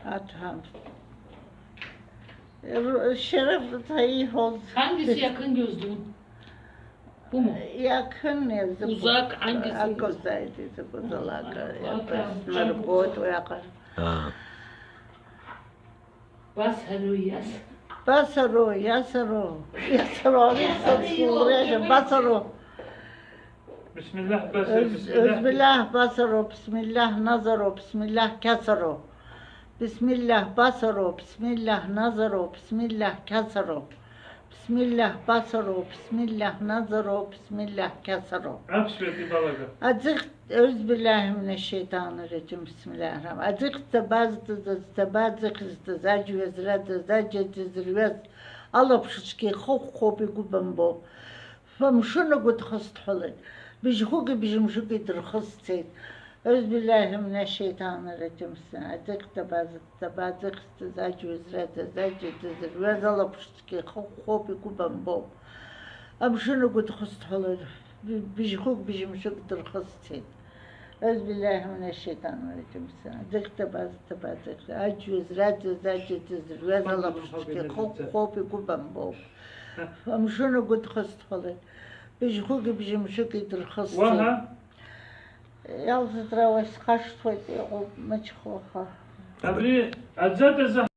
Atam. Şerefli Tayyip oldu. Hangisi yakın gözlüğün? Bu mu? Yakın yazdı. Uzak hangisi? Akosaydı bu dalaka. Atam. Yaklaşımları boyut yakar. Ha. Bas Haruyas. Basaro, Yasaro. Yasaro, Yasaro. Basaro. Bismillah basar. Özbillah basaro, bismillah nazaro, bismillah kasaro. Bismillah basaro, bismillah nazaro, bismillah kasaro. Bismillah basaro, bismillah nazaro, bismillah kasaro. Absbeti balaga. Azık Euzubillahimineşşeytanirracim. Bismillahirrahmanirrahim. Azık tabazık zacvezrez alıp şuşki xobi gubambo. Famşunu gut xastxolit. Bijhugi bijimşugi dirxastit. Euzubillahimineşşeytanirracim. Azık tabazık zacvezrez alıp şuşki xobi gubambo. Amşunu gut xastxolit. Bijhug bijimşuk dirxastit. Euzubillahimineşşeytanirracim. Azık tabazık zacvezrez alıp şuşki xobi gubambo. Famşunu gut xastxolit. Bijhugi bijimşugi dirxastit. Waha. Yalnız travmas kaç tuvalet maçı. Abri, adzat